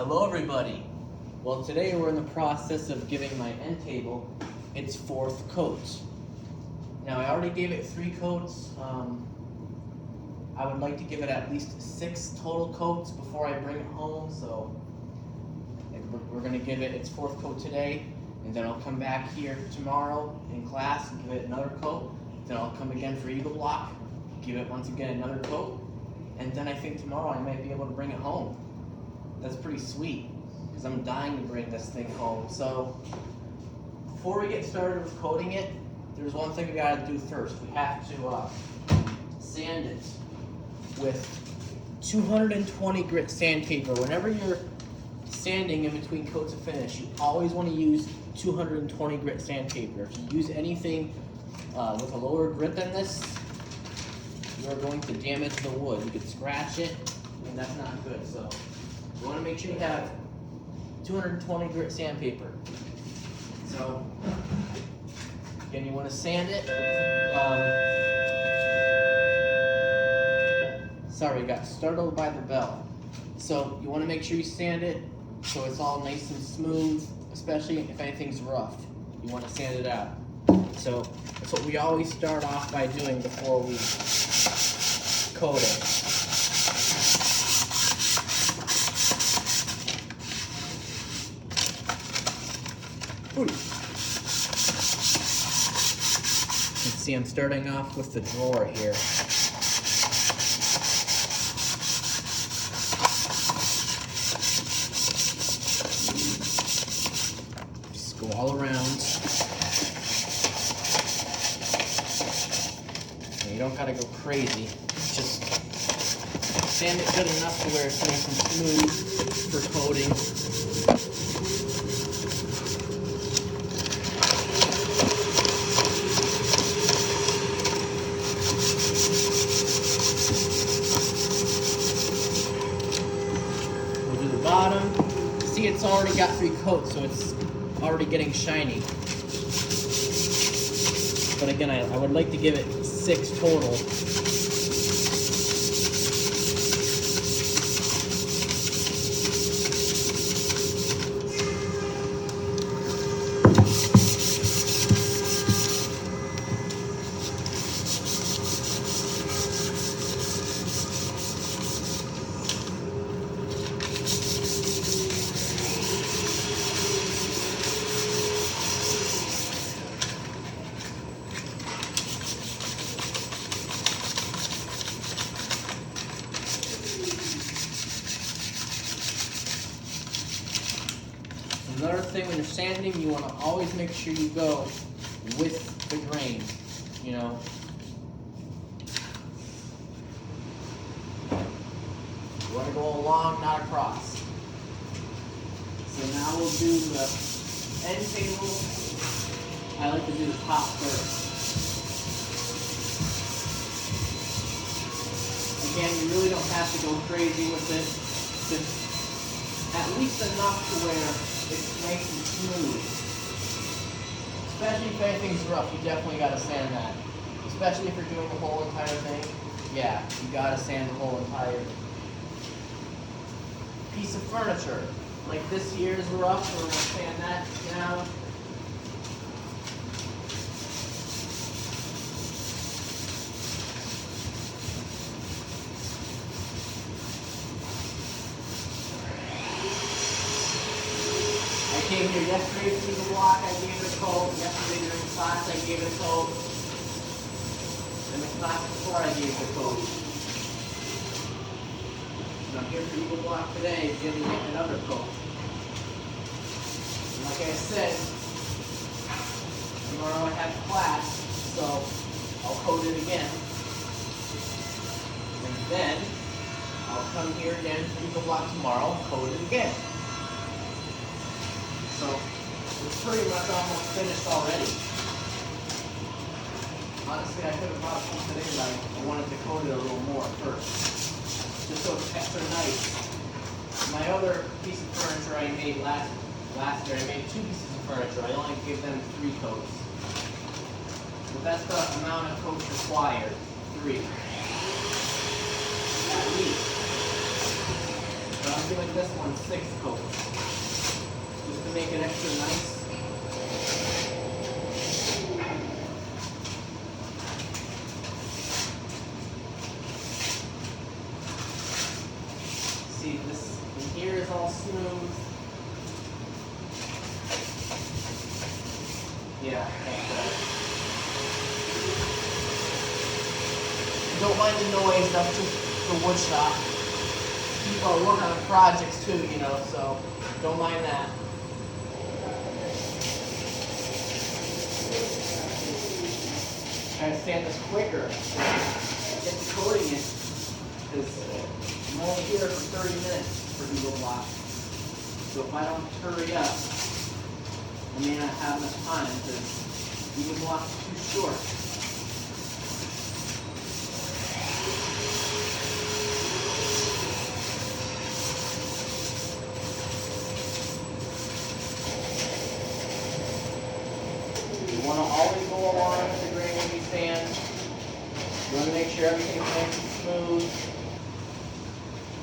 Hello everybody. Well, today we're in the process of giving my end table its 4th coat. Now I already gave it 3 coats. I would like to give it at least 6 total coats before I bring it home, so we're going to give it its 4th coat today, and then I'll come back here tomorrow in class and give it another coat. Then I'll come again for Eagle Block, give it once again another coat, and then I think tomorrow I might be able to bring it home. That's pretty sweet, because I'm dying to bring this thing home. So before we get started with coating it, there's one thing we gotta do first. We have to sand it with 220 grit sandpaper. Whenever you're sanding in between coats of finish, you always want to use 220 grit sandpaper. If you use anything with a lower grit than this, you are going to damage the wood. You could scratch it, and that's not good. So you want to make sure you have 220 grit sandpaper. So again, you want to sand it. Sorry, got startled by the bell. So you want to make sure you sand it so it's all nice and smooth, especially if anything's rough. You want to sand it out. So that's what we always start off by doing before we coat it. You can see I'm starting off with the drawer here. Just go all around. And you don't gotta go crazy. Just sand it good enough to where it's nice and smooth for coating. Bottom, see it's already got 3 coats, so it's already getting shiny. But again, I would like to give it 6 total. Another thing, when you're sanding, you want to always make sure you go with the grain, you know. You want to go along, not across. So now we'll do the end table. I like to do the top first. Again, you really don't have to go crazy with it. Just at least enough to where it's nice and smooth. Especially if anything's rough, you definitely gotta sand that. Especially if you're doing the whole entire thing. Yeah, you gotta sand the whole entire piece of furniture. Like this here is rough, so we're gonna sand that down. I came here yesterday to Eagle Block, I gave it a coat. Yesterday during class, I gave it a coat. And the class before, I gave it a coat. And I'm here for Eagle Block today, giving it another coat. And like I said, tomorrow I have class, so I'll coat it again. And then I'll come here again for Eagle Block tomorrow, coat it again. So it's pretty much almost finished already. Honestly, I could have brought some today, but I wanted to coat it a little more first, just so it's extra nice. My other piece of furniture I made last year, I made 2 pieces of furniture. I only gave them 3 coats. But that's the amount of coats required, 3. At least. But I'm giving this one 6 coats, just to make it extra nice. See, this in here is all smooth. Yeah, don't mind the noise, that's just the wood shop. People are working on projects too, you know, so don't mind that. Try to sand this quicker. Get the coating in, because I'm only here for 30 minutes for Eagle Block. So if I don't hurry up, I may not have enough time, because Eagle Block is too short. You want to always go along with the grain when you sand. You want to make sure everything's nice and smooth.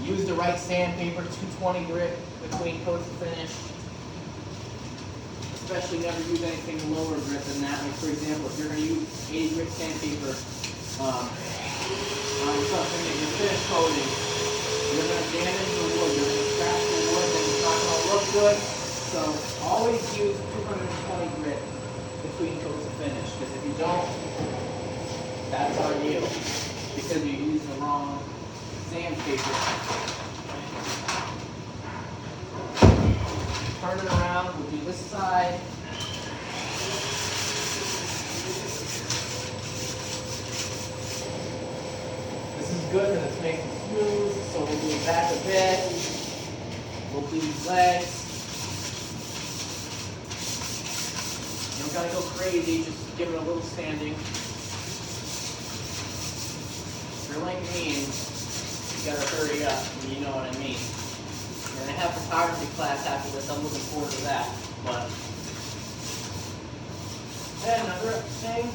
Use the right sandpaper, 220 grit between coats and finish. Especially never use anything lower grit than that. Like for example, if you're going to use 80 grit sandpaper on something that you're finish coating, you're going to damage the wood, you're going to scratch the wood, and it's not going to look good. So always use 220 grit between coats and finish, because if you don't, that's on you, because you use the wrong sandpaper. Turn it around, we'll do this side. This is good because it's nice and smooth, so we'll do it back a bit. We'll do these legs. You don't gotta go crazy, just give it a little sanding. If you're like me, you gotta hurry up, and you know what I mean. And I have photography class after this, I'm looking forward to that. But and another thing,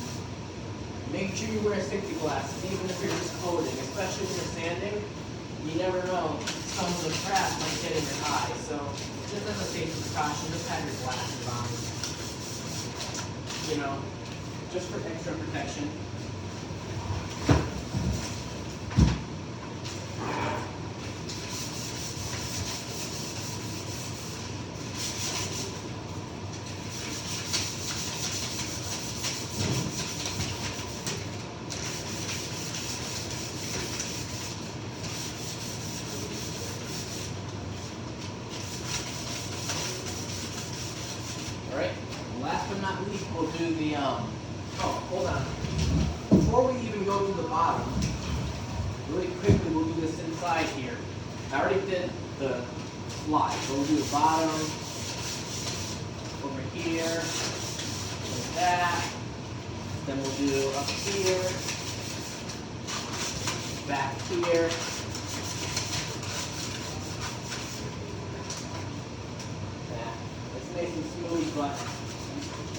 make sure you wear safety glasses, even if you're just coating, especially when you're sanding. You never know, some of the crap might get in your eye. So just as a safety precaution, just have your glasses on. You know, just for extra protection. Alright, last but not least, we'll do the, oh, hold on. Before we even go to the bottom, really quickly we'll do this inside here. I already did the slide, so we'll do the bottom, over here, like that. Then we'll do up here, back here. Nice and smooth, but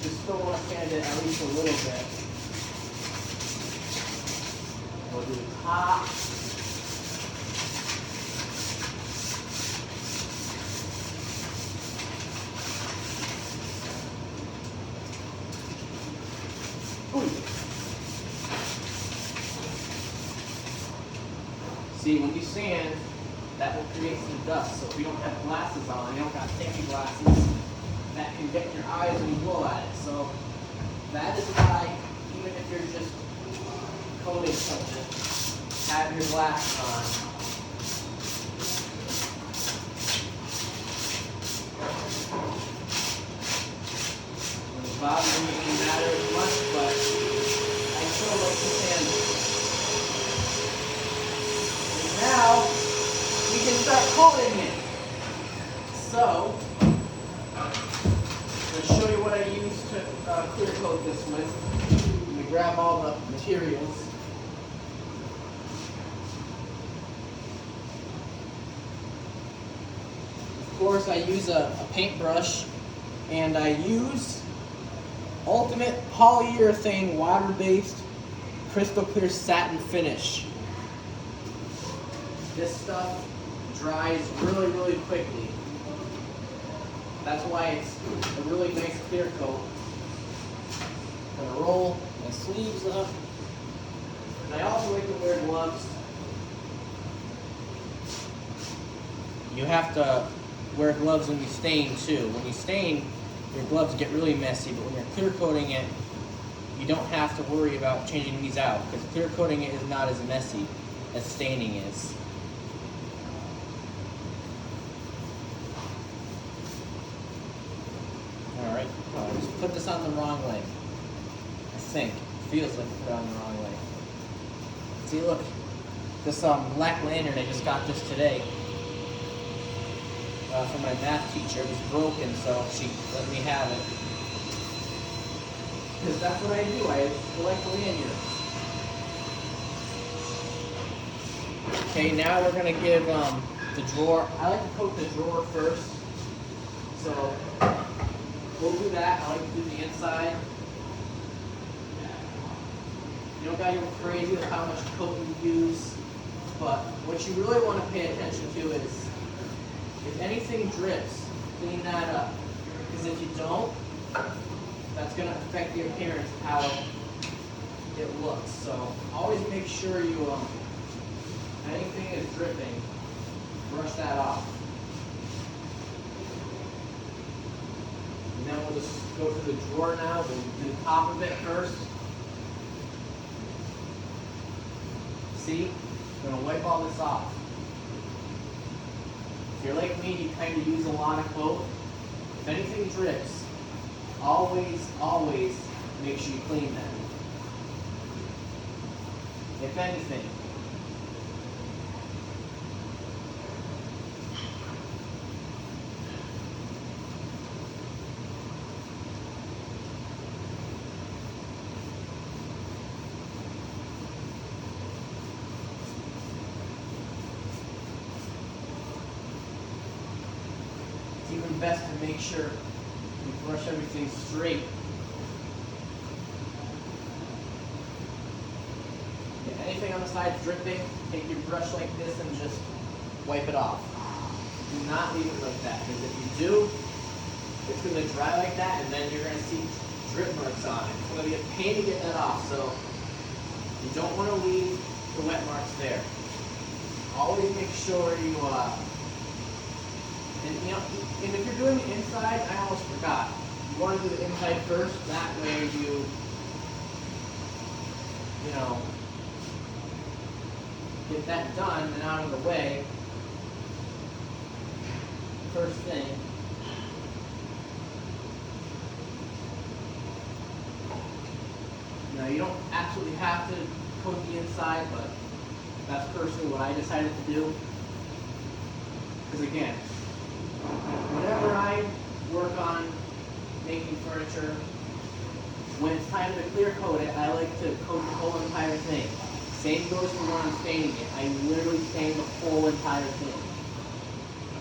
you still want to sand it at least a little bit. We'll do the top. Ooh. See, when you sand, that will create some dust. So if you don't have glasses on, you don't got safety glasses, that can get in your eyes when you blow at it. So that is why, even if you're just coating something, have your glasses on. And the bottom doesn't matter as much, but I still like to sand it. And now we can start coating it. So show you what I used to clear coat this with. Let me grab all the materials. Of course, I use a paintbrush, and I use Ultimate Polyurethane Water-Based Crystal Clear Satin Finish. This stuff dries really, really quickly. That's why it's a really nice clear coat. I'm gonna roll my sleeves up. And I also like to wear gloves. You have to wear gloves when you stain too. When you stain, your gloves get really messy, but when you're clear coating it, you don't have to worry about changing these out because clear coating it is not as messy as staining is. Alright, oh, I just put this on the wrong way. I think. It feels like I put it on the wrong way. See, look. This black lantern, I just got this today from my math teacher. It was broken, so she let me have it. Because that's what I do. I collect lanyards. Okay, now we're going to give the drawer, I like to coat the drawer first. So we'll do that. I like to do the inside. You don't got to go crazy with how much coat you use. But what you really want to pay attention to is if anything drips, clean that up. Because if you don't, that's going to affect the appearance of how it looks. So always make sure you, anything is dripping, brush that off. And then we'll just go to the drawer now. We'll do the top of it first. See? I'm going to wipe all this off. If you're like me, you kind of use a lot of coat. If anything drips, always, always make sure you clean them. If anything. It's even best to make sure you brush everything straight. Yeah, anything on the side dripping, take your brush like this and just wipe it off. Do not leave it like that, because if you do, it's going to dry like that and then you're going to see drip marks on it. It's going to be a pain to get that off, so you don't want to leave the wet marks there. Always make sure you and you know, and if you're doing the inside, I almost forgot. You want to do the inside first. That way you know, get that done and out of the way. First thing. Now you don't absolutely have to coat the inside, but that's personally what I decided to do. Because again, whenever I work on making furniture, when it's time to clear coat it, I like to coat the whole entire thing. Same goes for when I'm staining it. I literally stain the whole entire thing.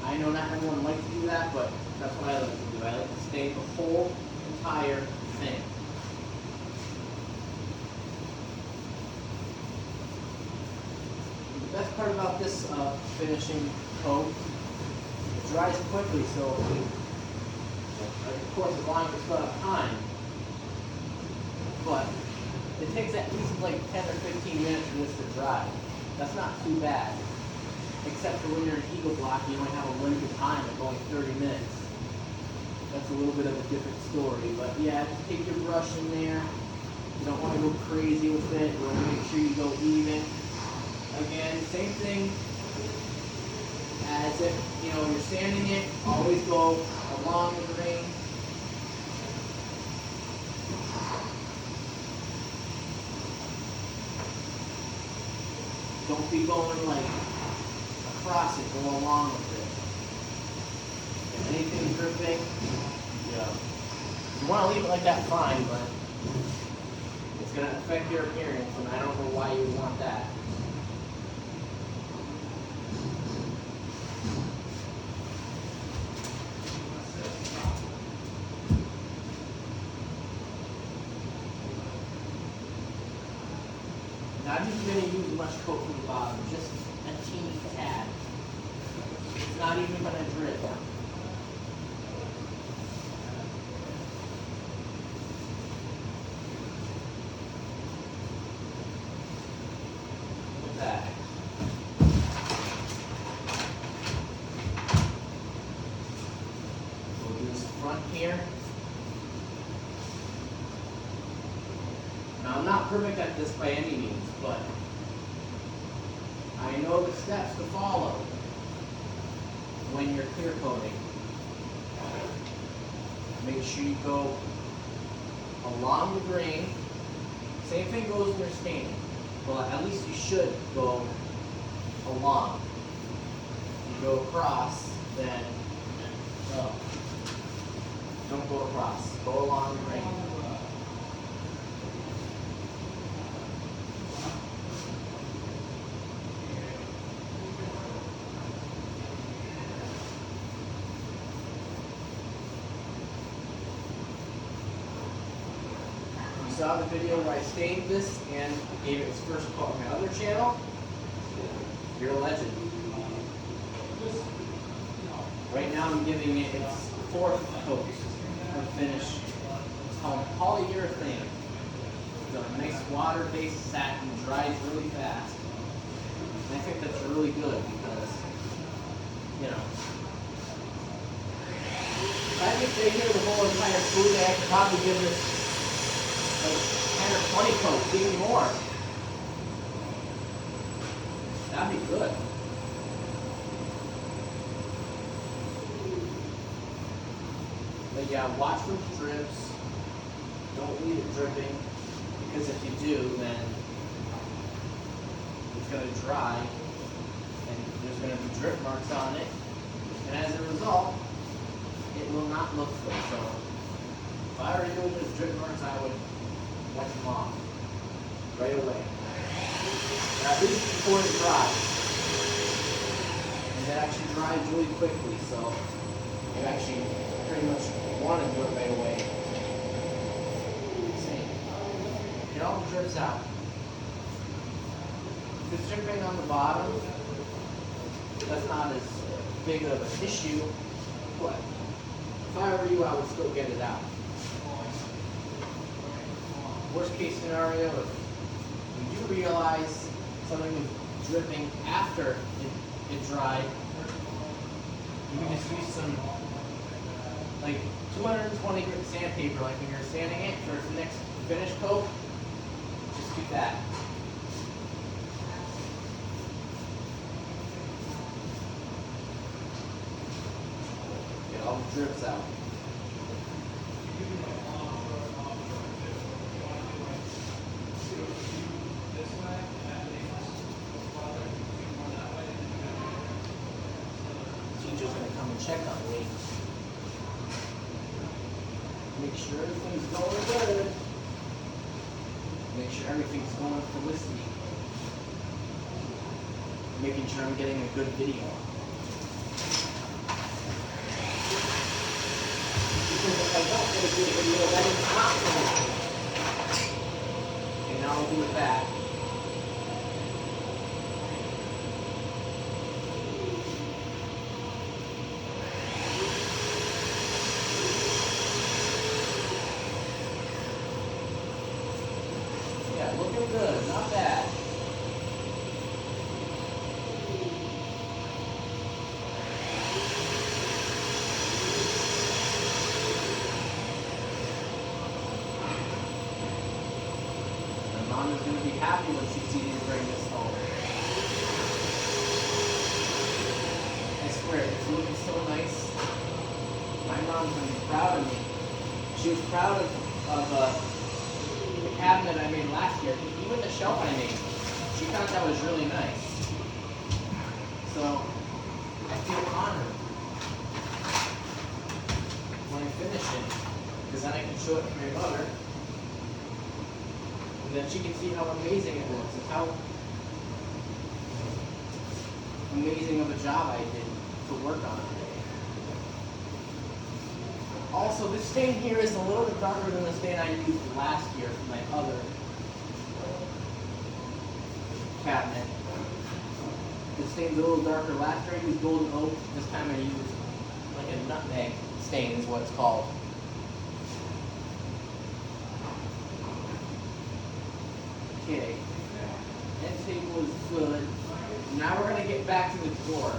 I know not everyone likes to do that, but that's what I like to do. I like to stain the whole entire thing. The best part about this finishing coat, it dries quickly, so of course as long as it's got time, but it takes at least like 10 or 15 minutes for this to dry. That's not too bad, except for when you're in Eagle Block, you only have a limited time of only 30 minutes. That's a little bit of a different story, but yeah, just take your brush in there. You don't want to go crazy with it. You want to make sure you go even. Again, same thing as if, you're sanding it, always go along the grain. Don't be going like across it, go along with it. If anything dripping, if you want to leave it like that, fine, but it's going to affect your appearance, and I don't know why you would want that. Not even going to use much coat from the bottom, just a teeny tad. not even going to drip. Look at that. We'll do this front here. Now, I'm not perfect at this by any means, but I know the steps to follow when you're clear coating. Make sure you go along the grain. Same thing goes when you're staining, but at least you should go along. If you go across, then don't go across. Go along the grain. You saw the video where I stained this and gave it its first coat on my other channel. You're a legend. Right now I'm giving it its fourth coat of finish. It's called polyurethane. It's a nice water-based satin, dries really fast. And I think that's really good because, you know, if I could stay here the whole entire school day, I could probably give this like 10 or 20 coats, even more. That'd be good. But yeah, watch for drips. Don't leave it dripping, because if you do, then it's going to dry, and there's going to be drip marks on it, and as a result, it will not look good. So if I were doing those drip marks, I would wipe them off right away, or at least before it dries. And it actually dries really quickly, so you actually pretty much want to do it right away. See, it all drips out. If it's dripping on the bottom, that's not as big of an issue, but if I were you, I would still get it out. Worst case scenario, if you do realize something is dripping after it dried, you can just use some like 220 grit sandpaper, like when you're sanding it for the next finish coat. Just do that. Get all the drips out. Teacher's going to come and check on me. Make sure everything's going good. Make sure everything's going felicity. Making sure I'm getting a good video. Because if I don't get a good video, that is not felicity. Okay, now I'll do it back. Looking good, not bad. My mom is going to be happy when she sees you bring this home. I swear, it's looking so nice. My mom's going to be proud of me. She was proud of the cabinet I made last year, even the shelf I made. She thought that was really nice. So I feel honored when I finish it, because then I can show it to my mother, and then she can see how amazing it looks, and how amazing of a job I did to work on it. Also, this stain here is a little bit darker than the stain I used last year for my other cabinet. This stain's a little darker. Last year I used golden oak. This time I used like a nutmeg stain is what it's called. Okay, end table is good. Now we're gonna get back to the door.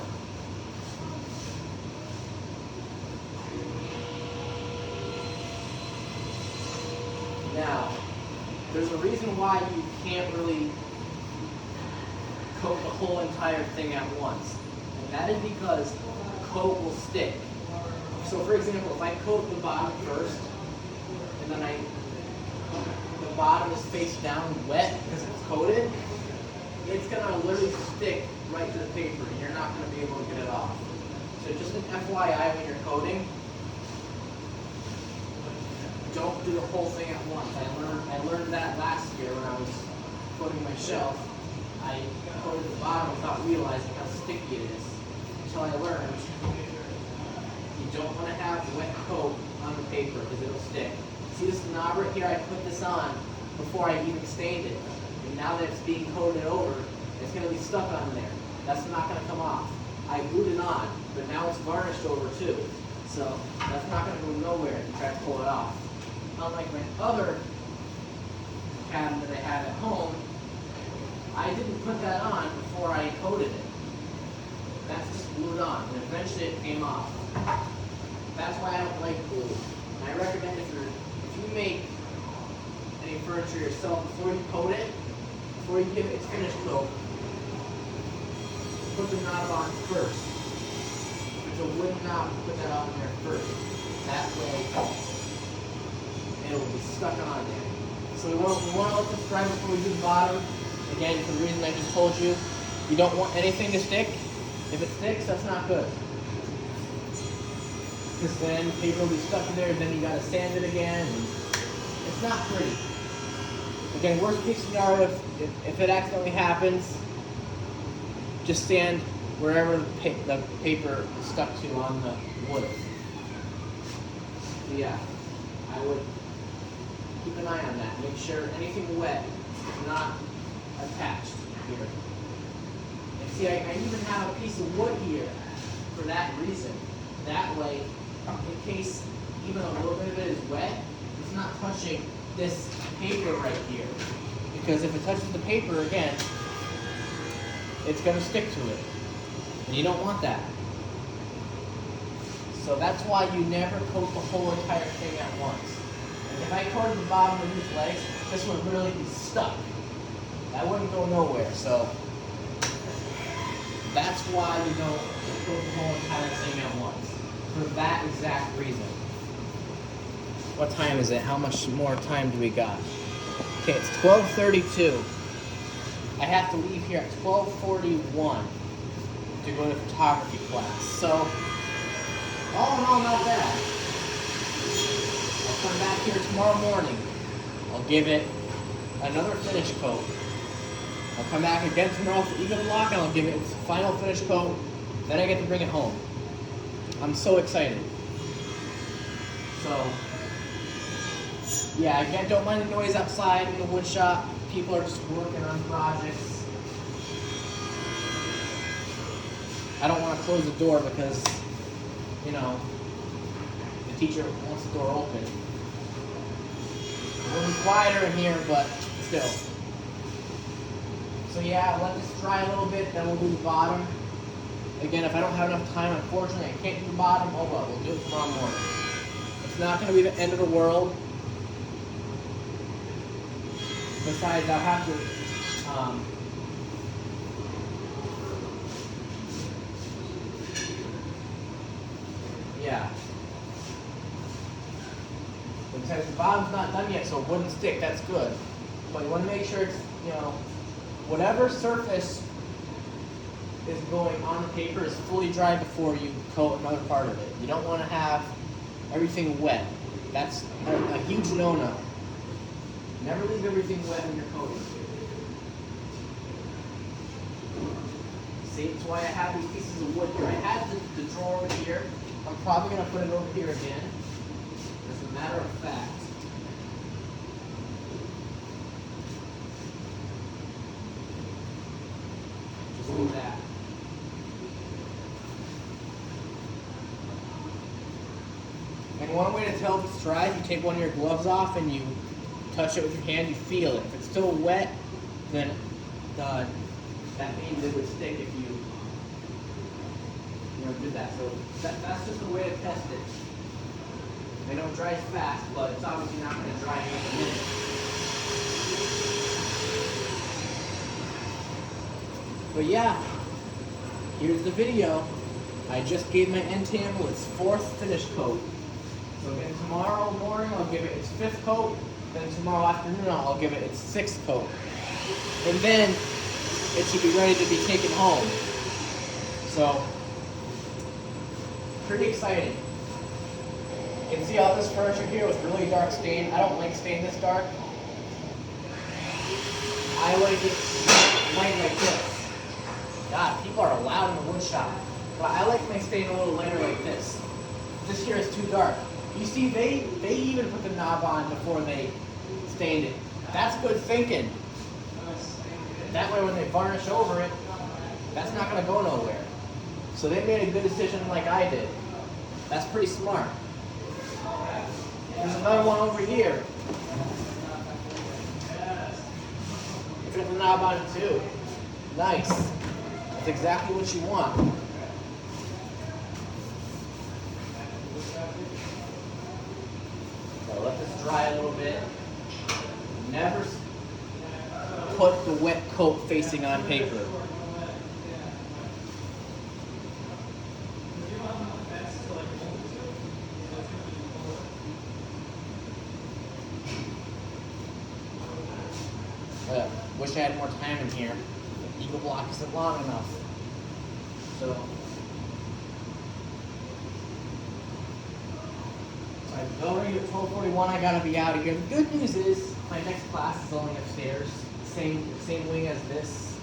Now, there's a reason why you can't really coat the whole entire thing at once. And that is because the coat will stick. So for example, if I coat the bottom first, and then the bottom is face down wet because it's coated, it's gonna literally stick right to the paper and you're not gonna be able to get it off. So just an FYI when you're coating, don't do the whole thing at once. I learned that last year when I was coating my shelf. I coated the bottom without realizing how sticky it is. Until I learned you don't want to have wet coat on the paper because it'll stick. See this knob right here? I put this on before I even stained it. And now that it's being coated over, it's going to be stuck on there. That's not going to come off. I glued it on, but now it's varnished over too. So that's not going to go nowhere if you try to pull it off. Unlike my other cabinet that I had at home, I didn't put that on before I coated it. That's just glued on, and eventually it came off. That's why I don't like glue. And I recommend if you make any furniture yourself, before you coat it, before you give it its finished coat, put the knob on first. If it's a wooden knob, put that on there first. That way it will be stuck on there. So we want to let this dry before we do the bottom. Again, for the reason I just told you, you don't want anything to stick. If it sticks, that's not good. Because then paper will be stuck in there, and then you gotta sand it again. And it's not pretty. Again, worst case scenario, if it accidentally happens, just sand wherever the paper is stuck to on the wood. So yeah, I would keep an eye on that. Make sure anything wet is not attached here. And see, I even have a piece of wood here for that reason. That way, in case even a little bit of it is wet, it's not touching this paper right here. Because if it touches the paper again, it's going to stick to it. And you don't want that. So that's why you never coat the whole entire thing at once. And if I coated the bottom of these legs, this would really be stuck. That wouldn't go nowhere. So that's why you don't coat the whole entire thing at once. For that exact reason. What time is it? How much more time do we got? Okay, it's 12:32. I have to leave here at 12:41 to go to photography class. So, all in all, not bad. I'll come back here tomorrow morning. I'll give it another finish coat. I'll come back again tomorrow for even block and I'll give it its final finish coat. Then I get to bring it home. I'm so excited. So, yeah, again, don't mind the noise outside in the wood shop. People are just working on projects. I don't want to close the door because, you know, the teacher wants the door open. It's a little quieter in here, but still. So yeah, let this dry a little bit, then we'll do the bottom. Again, if I don't have enough time, unfortunately, I can't do the bottom. Oh well, we'll do it tomorrow morning. It's not going to be the end of the world. Besides, I'll have to, yeah. Besides, the bottom's not done yet, so it wouldn't stick. That's good. But you want to make sure it's, you know, whatever surface is going on the paper is fully dry before you coat another part of it. You don't want to have everything wet. That's a huge no-no. Never leave everything wet when you're coating. See, that's why I have these pieces of wood here. I had the drawer over here. I'm probably going to put it over here again. As a matter of fact. Just do that. one way to tell if it's dry, if you take one of your gloves off and you touch it with your hand, you feel it. If it's still wet, then that means it would stick if you did that. So that's just a way to test it. They don't dry fast, but it's obviously not going to dry in a minute. But yeah, here's the video. I just gave my end table its 4th finish coat. So again, tomorrow morning I'll give it its 5th coat. Then tomorrow afternoon I'll give it its 6th coat. And then it should be ready to be taken home. So, pretty exciting. You can see all this furniture here was really dark stain. I don't like stain this dark. I like it light like this. God, people are loud in the wood shop. But I like my stain a little lighter like this. This here is too dark. You see, they even put the knob on before they stained it. That's good thinking. That way when they varnish over it, that's not going to go nowhere. So they made a good decision like I did. That's pretty smart. There's another one over here. It's got the knob on it too. Nice. That's exactly what you want. So let this dry a little bit. Never put the wet coat facing on paper. Wish I had more time in here. The Eagle block isn't long enough. So I've already at 12:41. I gotta be out of here. The good news is my next class is only upstairs, same wing as this.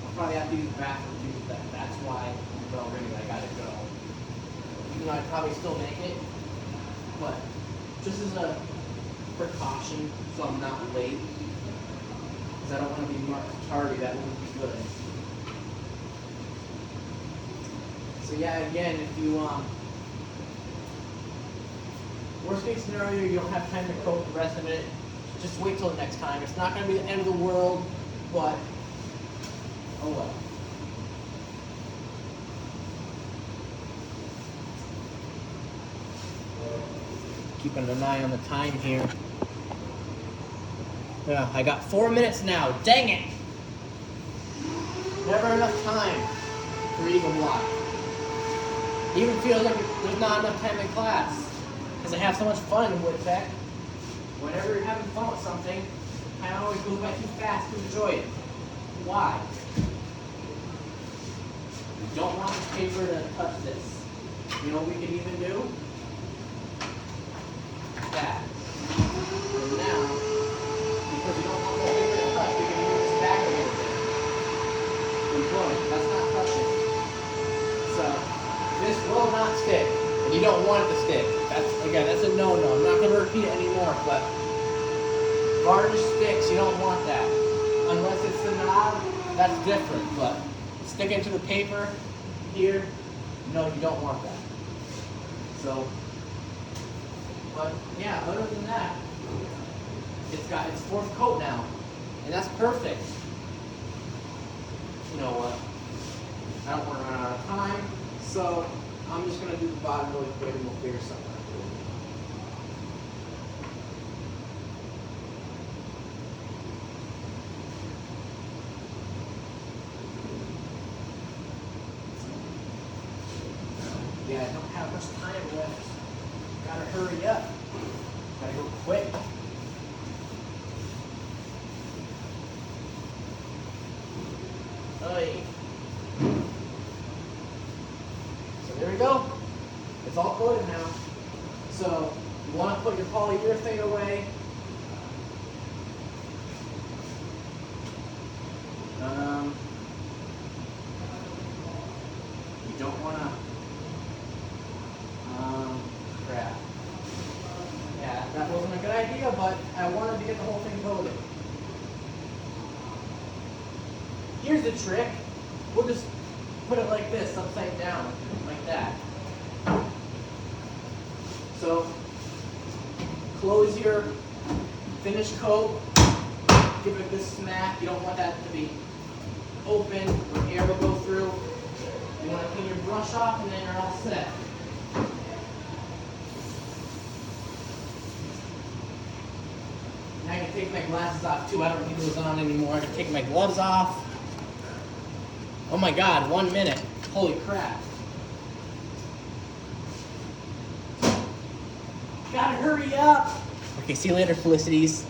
I'll probably have to use the bathroom too. That's why I'm already. I gotta go. Even though I'd probably still make it, but just as a precaution, so I'm not late. Because I don't want to be marked tardy, that wouldn't be good. So yeah, again, if you, worst case scenario, you don't have time to coat the rest of it, just wait till the next time. It's not going to be the end of the world, but, oh well. Keeping an eye on the time here. Yeah, I got 4 minutes now. Dang it! Never enough time for Eagle block. Even feels like there's not enough time in class. Because I have so much fun in wood tech. Whenever you're having fun with something, I always go by too fast to enjoy it. Why? You don't want the paper to touch this. You know what we can even do? That. And now, because we don't want the paper to touch, we can move this back a little bit. Boom, that's not touching. So, this will not stick. And you don't want it to stick. That's a no-no. I'm not going to repeat it anymore, but varnish sticks, you don't want that. Unless it's the knob, that's different. But sticking to the paper here, no, you don't want that. So, but yeah, other than that, it's got its 4th coat now, and that's perfect. You know what? I don't want to run out of time, so I'm just going to do the bottom really quick and we'll figure something out. Yeah, I don't have much time left. Gotta hurry up. Gotta go quick. Hey. So there we go. It's all coated now. So you want to put your polyurethane away. You don't want to. Crap. Yeah, that wasn't a good idea, but I wanted to get the whole thing coated. Here's the trick. We'll just put it like this, upside down, like that. close your finish coat, give it a good smack. You don't want that to be open where air will go through. You want to clean your brush off and then you're all set. Now I can take my glasses off too. I don't need those on anymore. I can take my gloves off. Oh my God, 1 minute. Holy crap. Gotta hurry up. Okay, see you later, Felicities.